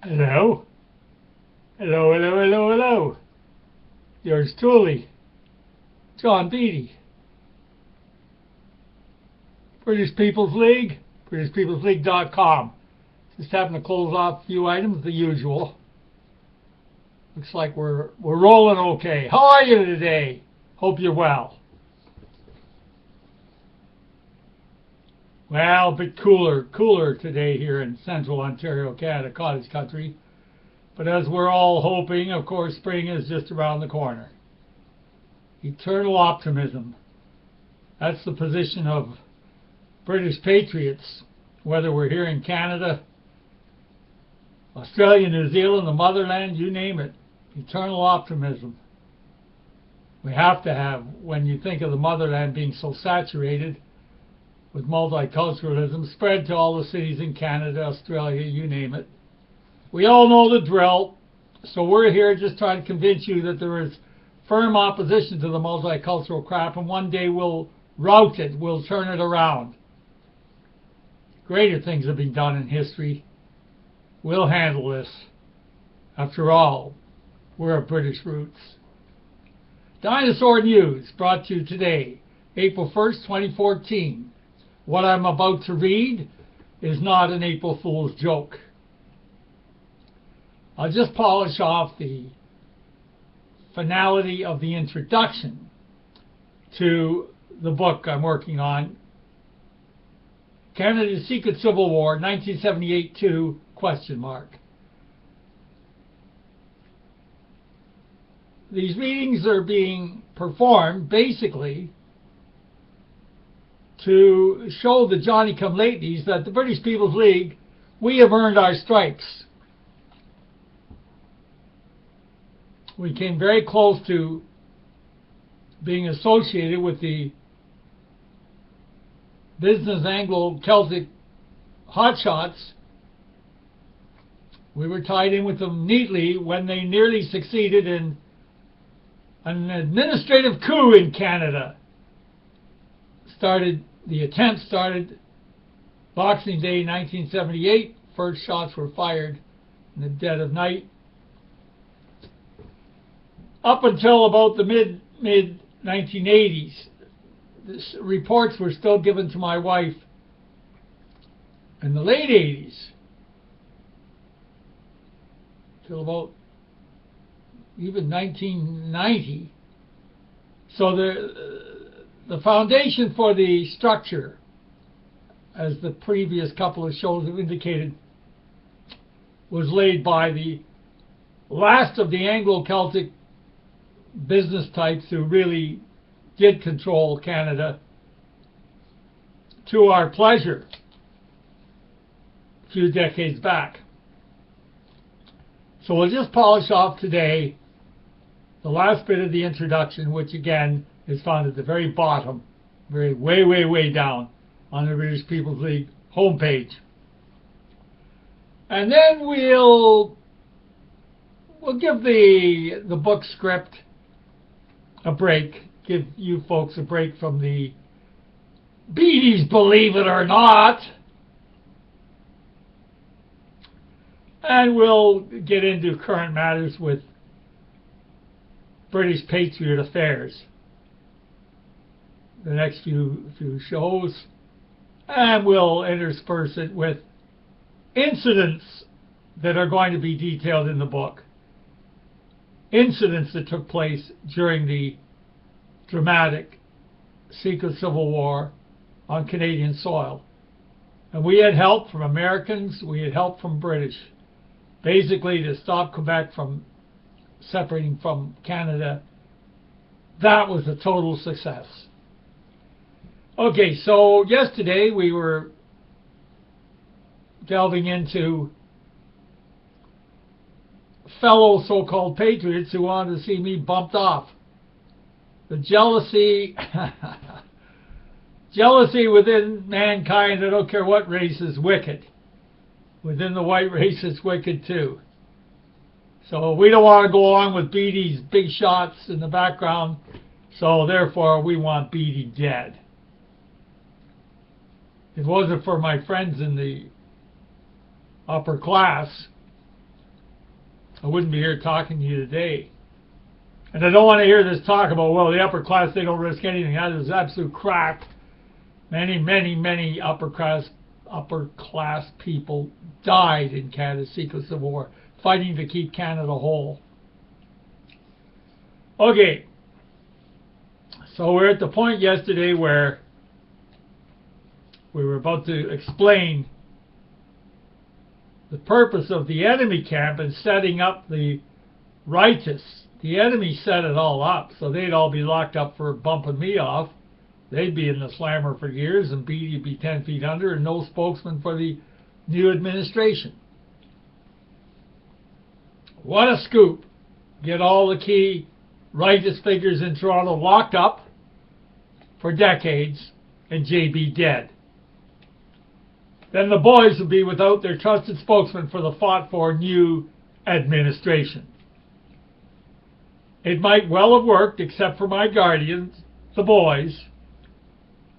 Hello? Hello, hello, hello, hello. Yours truly, John Beattie. British People's League, BritishPeoplesLeague.com. Just having to close off a few items, the usual. Looks like we're rolling okay. How are you today? Hope you're well. Well, a bit cooler today here in central Ontario, Canada, cottage country. But as we're all hoping, of course, spring is just around the corner. Eternal optimism. That's the position of British patriots, whether we're here in Canada, Australia, New Zealand, the motherland, you name it. Eternal optimism. We have to have, when you think of the motherland being so saturated with multiculturalism, spread to all the cities in Canada, Australia, you name it. We all know the drill, so we're here just trying to convince you that there is firm opposition to the multicultural crap, and one day we'll rout it, we'll turn it around. Greater things have been done in history. We'll handle this. After all, we're of British roots. Dinosaur News, brought to you today, April 1st, 2014. What I'm about to read is not an April Fool's joke. I'll just polish off the finality of the introduction to the book I'm working on, Canada's Secret Civil War, 1978-2, ? These readings are being performed basically to show the Johnny-come-latelys that the British People's League, we have earned our stripes. We came very close to being associated with the business Anglo-Celtic hotshots. We were tied in with them neatly when they nearly succeeded in an administrative coup in Canada. The attempt started Boxing Day 1978. First shots were fired in the dead of night. Up until about the mid 1980s, reports were still given to my wife. In the late 80s, till about even 1990. So the foundation for the structure, as the previous couple of shows have indicated, was laid by the last of the Anglo-Celtic business types who really did control Canada, to our pleasure, a few decades back. So we'll just polish off today the last bit of the introduction, which again is found at the very bottom, way down on the British People's League homepage. And then we'll give the book script a break, give you folks a break from the Beattie's Believe It or Not, and we'll get into current matters with British Patriot affairs the next few shows, and we'll intersperse it with incidents that are going to be detailed in the book. Incidents that took place during the dramatic Secret Civil War on Canadian soil. And we had help from Americans, we had help from British, basically to stop Quebec from separating from Canada. That was a total success. Okay, so yesterday we were delving into fellow so-called patriots who wanted to see me bumped off. The jealousy within mankind, I don't care what race, is wicked. Within the white race, it's wicked too. So we don't want to go on with Beattie's big shots in the background, so therefore we want Beattie dead. If it wasn't for my friends in the upper class I wouldn't be here talking to you today. And I don't want to hear this talk about, well, the upper class, they don't risk anything. That is absolute crap. Many upper class people died in Canada's secret civil war, fighting to keep Canada whole. Okay, so we're at the point yesterday where we were about to explain the purpose of the enemy camp in setting up the righteous. The enemy set it all up, so they'd all be locked up for bumping me off. They'd be in the slammer for years, and Beattie would be 10 feet under, and no spokesman for the new administration. What a scoop. Get all the key righteous figures in Toronto locked up for decades, and JB dead. Then the boys would be without their trusted spokesman for the fought-for new administration. It might well have worked, except for my guardians, the boys.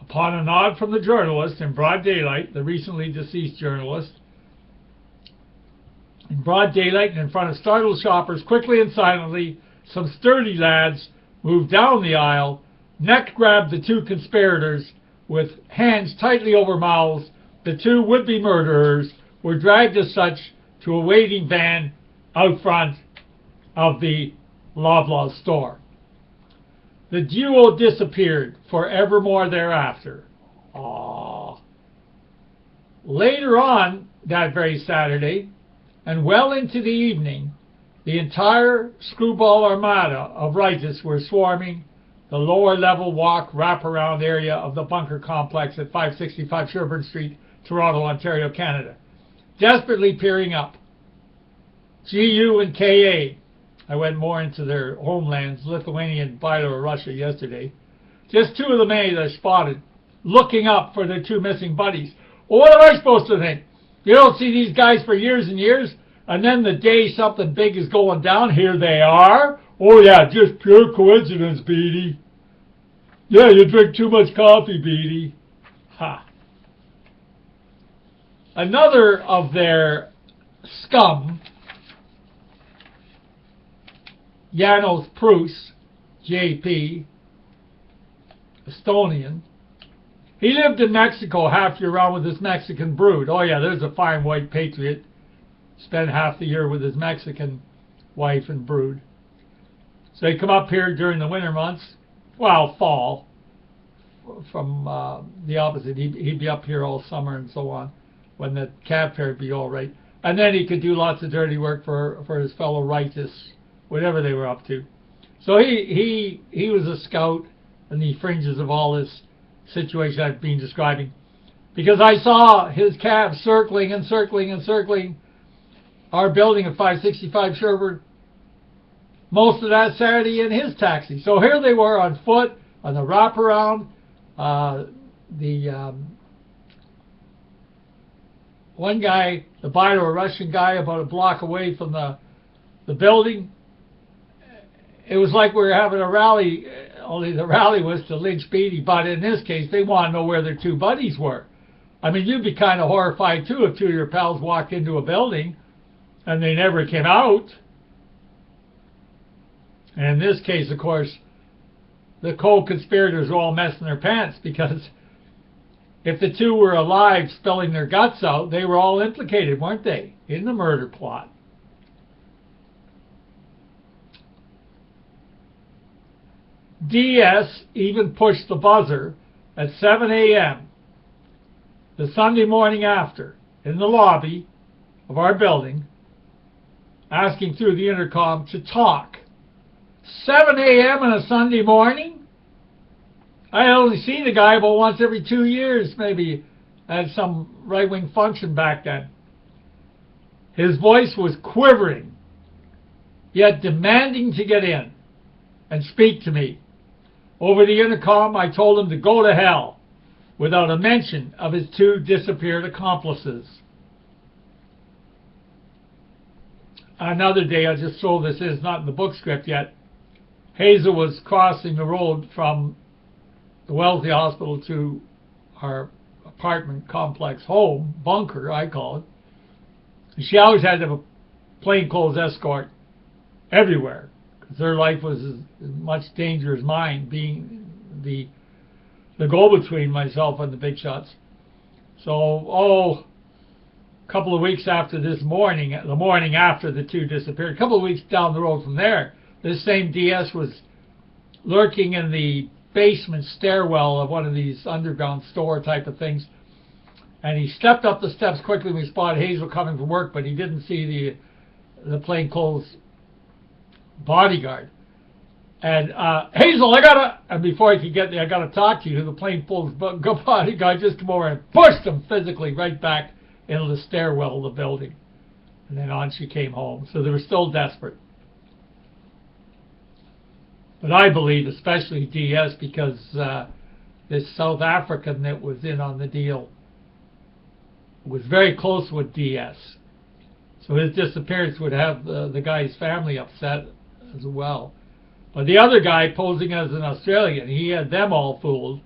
Upon a nod from the journalist in broad daylight, the recently deceased journalist, in broad daylight and in front of startled shoppers, quickly and silently, some sturdy lads moved down the aisle, neck-grabbed the two conspirators with hands tightly over mouths. The two would-be murderers were dragged as such to a waiting van out front of the Loblaw store. The duo disappeared forevermore thereafter. Aww. Later on that very Saturday, and well into the evening, the entire screwball armada of righteous were swarming the lower level walk wraparound area of the bunker complex at 565 Sherbourne Street, Toronto, Ontario, Canada, desperately peering up. GU and KA. I went more into their homelands, Lithuania and Belarus, yesterday. Just two of the many that I spotted, looking up for their two missing buddies. Well, what am I supposed to think? You don't see these guys for years and years, and then the day something big is going down, here they are. Oh yeah, just pure coincidence, Beattie. Yeah, you drink too much coffee, Beattie. Ha. Another of their scum, Janos Prus, JP, Estonian. He lived in Mexico half year round with his Mexican brood. Oh yeah, there's a fine white patriot. Spent half the year with his Mexican wife and brood. So he'd come up here during the winter months, well, fall, from the opposite. He'd be up here all summer and so on, when the cab fare would be all right. And then he could do lots of dirty work for his fellow righteous, whatever they were up to. So he was a scout in the fringes of all this situation I've been describing, because I saw his cab circling and circling and circling our building at 565 Sherbourne most of that Saturday in his taxi. So here they were on foot on the wraparound. One guy, the Belarusian guy, about a block away from the building. It was like we were having a rally, only the rally was to lynch Beattie, but in this case, they want to know where their two buddies were. I mean, you'd be kind of horrified, too, if two of your pals walked into a building and they never came out. And in this case, of course, the co-conspirators were all messing their pants, because if the two were alive spilling their guts out, they were all implicated, weren't they, in the murder plot. DS even pushed the buzzer at 7 a.m. the Sunday morning after in the lobby of our building, asking through the intercom to talk. 7 a.m. on a Sunday morning? I only seen the guy about once every 2 years, maybe, at some right-wing function back then. His voice was quivering, yet demanding to get in and speak to me. Over the intercom, I told him to go to hell, without a mention of his two disappeared accomplices. Another day, I just told this is not in the book script yet. Hazel was crossing the road from the Wellesley Hospital to our apartment complex home, bunker, I call it. She always had to have a plainclothes escort. everywhere, because their life was as much danger as mine, being the go-between myself and the big shots. So, a couple of weeks after this morning, the morning after the two disappeared, a couple of weeks down the road from there, this same DS was lurking in the basement stairwell of one of these underground store type of things. And he stepped up the steps quickly when he spotted Hazel coming from work, but he didn't see the plainclothes bodyguard. And Hazel, and before he could get there, I gotta talk to you. The plainclothes bodyguard just came over and pushed him physically right back into the stairwell of the building. And then on she came home. So they were still desperate. But I believe, especially DS, because this South African that was in on the deal was very close with DS. So his disappearance would have the guy's family upset as well. But the other guy posing as an Australian, he had them all fooled.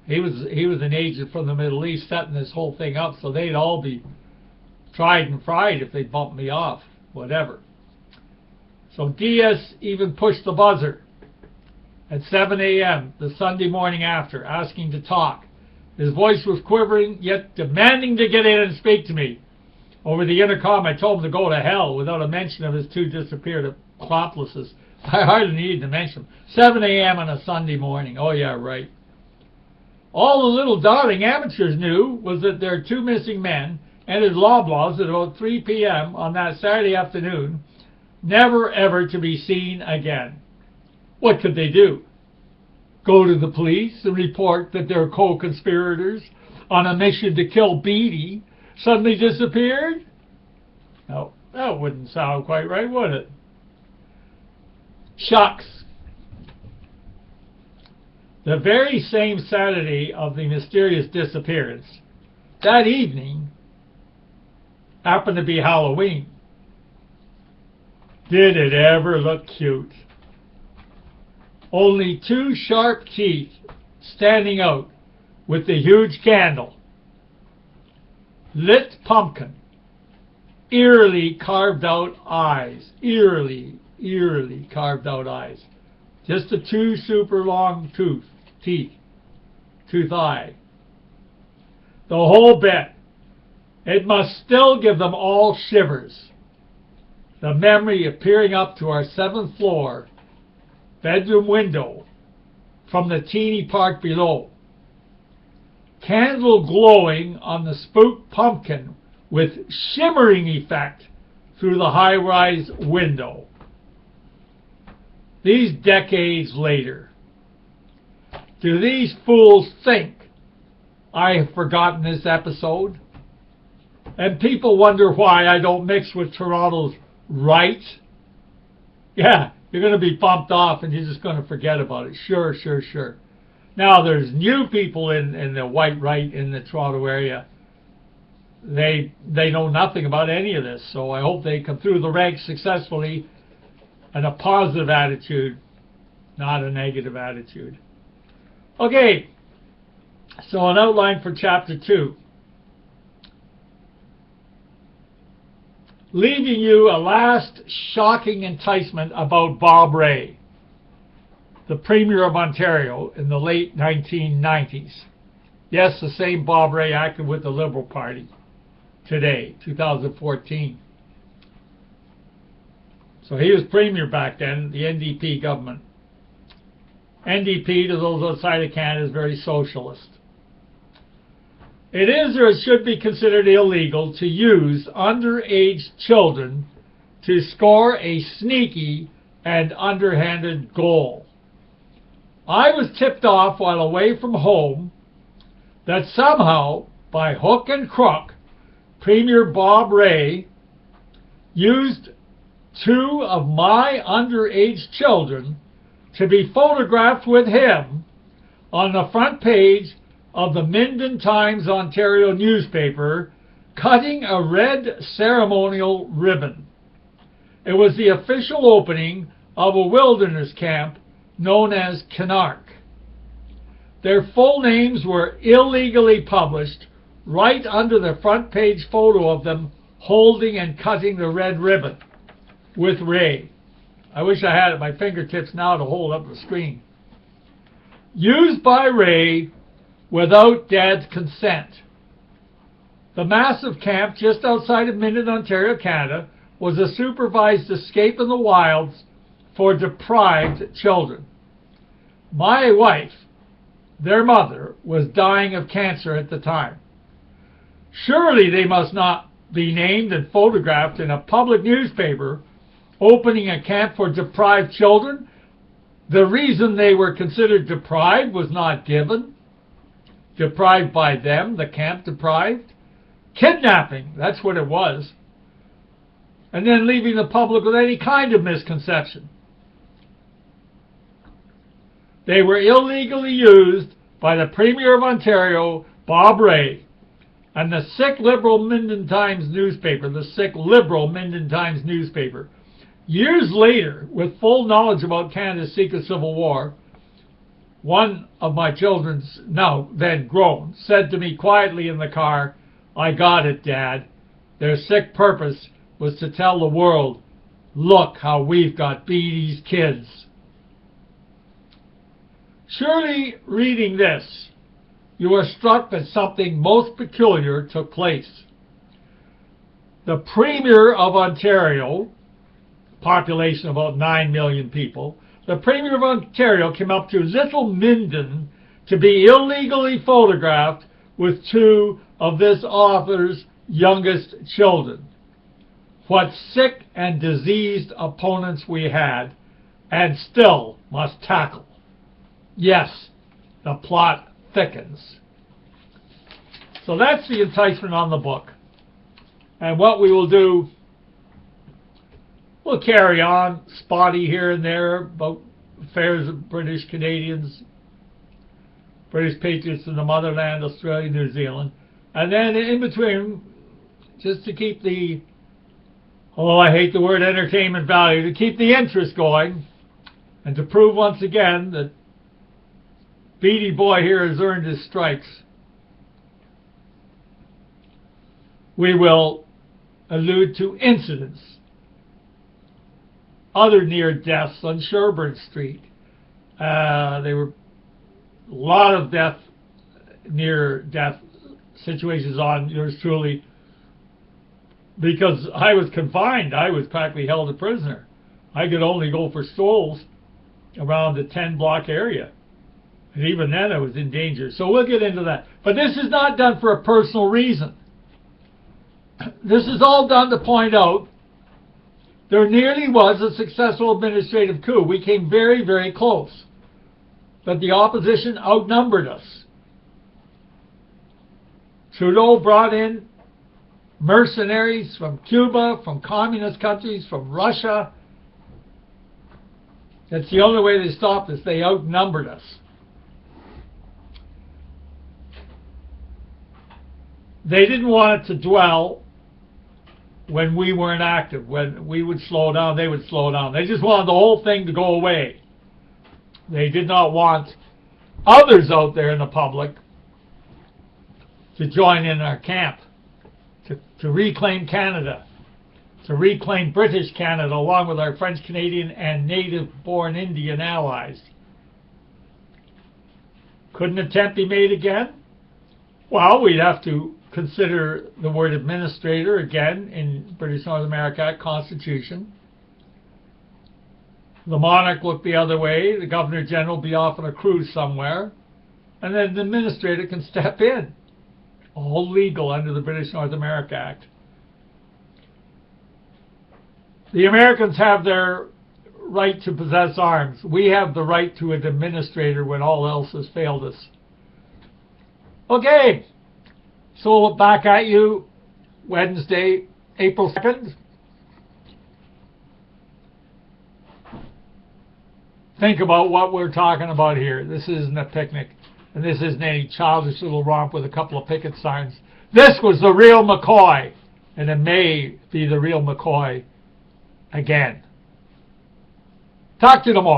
He was an agent from the Middle East setting this whole thing up, so they'd all be tried and fried if they bumped me off, whatever. So DS even pushed the buzzer at 7 a.m. the Sunday morning after, asking to talk. His voice was quivering, yet demanding to get in and speak to me. Over the intercom, I told him to go to hell without a mention of his two disappeared accomplices. I hardly needed to mention them. 7 a.m. on a Sunday morning. Oh, yeah, right. All the little darling amateurs knew was that their two missing men entered Loblaws at about 3 p.m. on that Saturday afternoon, never ever to be seen again. What could they do? Go to the police and report that their co-conspirators on a mission to kill Beattie suddenly disappeared? No, that wouldn't sound quite right, would it? Shucks. The very same Saturday of the mysterious disappearance, that evening happened to be Halloween. Did it ever look cute? Only two sharp teeth standing out with the huge candle. Lit pumpkin. Eerily carved out eyes. Eerily carved out eyes. Just a two super long teeth. Tooth eye. The whole bit. It must still give them all shivers. The memory of peering up to our 7th floor bedroom window from the teeny park below. Candle glowing on the spooked pumpkin with shimmering effect through the high-rise window. These decades later, do these fools think I have forgotten this episode? And people wonder why I don't mix with Toronto's right? Yeah, you're going to be bumped off and you're just going to forget about it. Sure. Now, there's new people in the white right in the Toronto area. They know nothing about any of this, so I hope they come through the ranks successfully and a positive attitude, not a negative attitude. Okay, so an outline for Chapter 2. Leaving you a last shocking enticement about Bob Rae, the Premier of Ontario in the late 1990s. Yes, the same Bob Rae acted with the Liberal Party today, 2014. So he was Premier back then, the NDP government. NDP, to those outside of Canada, is very socialist. It is or it should be considered illegal to use underage children to score a sneaky and underhanded goal. I was tipped off while away from home that somehow, by hook and crook, Premier Bob Rae used two of my underage children to be photographed with him on the front page of the Minden Times Ontario newspaper, cutting a red ceremonial ribbon. It was the official opening of a wilderness camp known as Kinark. Their full names were illegally published right under the front page photo of them holding and cutting the red ribbon with Rae. I wish I had it at my fingertips now to hold up the screen. Used by Ray without Dad's consent. The massive camp just outside of Minden, Ontario, Canada, was a supervised escape in the wilds for deprived children. My wife, their mother, was dying of cancer at the time. Surely they must not be named and photographed in a public newspaper opening a camp for deprived children. The reason they were considered deprived was not given. Deprived by them, the camp deprived. Kidnapping, that's what it was. And then leaving the public with any kind of misconception. They were illegally used by the Premier of Ontario, Bob Rae, and the sick Liberal Minden Times newspaper, Years later, with full knowledge about Canada's secret civil war, one of my children, now then grown, said to me quietly in the car, "I got it, Dad. Their sick purpose was to tell the world, look how we've got Beattie's kids." Surely, reading this, you are struck that something most peculiar took place. The Premier of Ontario, population of about 9 million people, the Premier of Ontario came up to Little Minden to be illegally photographed with two of this author's youngest children. What sick and diseased opponents we had, and still must tackle. Yes, the plot thickens. So that's the enticement on the book. And what we will do, we'll carry on spotty here and there about affairs of British Canadians, British patriots in the motherland, Australia, New Zealand. And then in between, just to keep the, oh, I hate the word entertainment value, to keep the interest going, and to prove once again that Beattie boy here has earned his stripes, we will allude to incidents, other near deaths on Sherbourne Street. There were a lot of near death situations on yours truly, because I was confined. I was practically held a prisoner. I could only go for strolls around the 10-block area. And even then I was in danger. So we'll get into that. But this is not done for a personal reason. This is all done to point out there nearly was a successful administrative coup. We came very, very close. But the opposition outnumbered us. Trudeau brought in mercenaries from Cuba, from communist countries, from Russia. That's the only way they stopped us. They outnumbered us. They didn't want it to dwell when we weren't active. When we would slow down, they would slow down. They just wanted the whole thing to go away. They did not want others out there in the public to join in our camp, to reclaim Canada, to reclaim British Canada along with our French, Canadian, and native-born Indian allies. Could an attempt be made again? Well, we'd have to consider the word administrator again in British North America Constitution. The monarch look the other way, the Governor General be off on a cruise somewhere, and then the administrator can step in. All legal under the British North America Act. The Americans have their right to possess arms. We have the right to an administrator when all else has failed us. Okay. So back at you Wednesday, April 2nd. Think about what we're talking about here. This isn't a picnic, and this isn't any childish little romp with a couple of picket signs. This was the real McCoy, and it may be the real McCoy again. Talk to you tomorrow.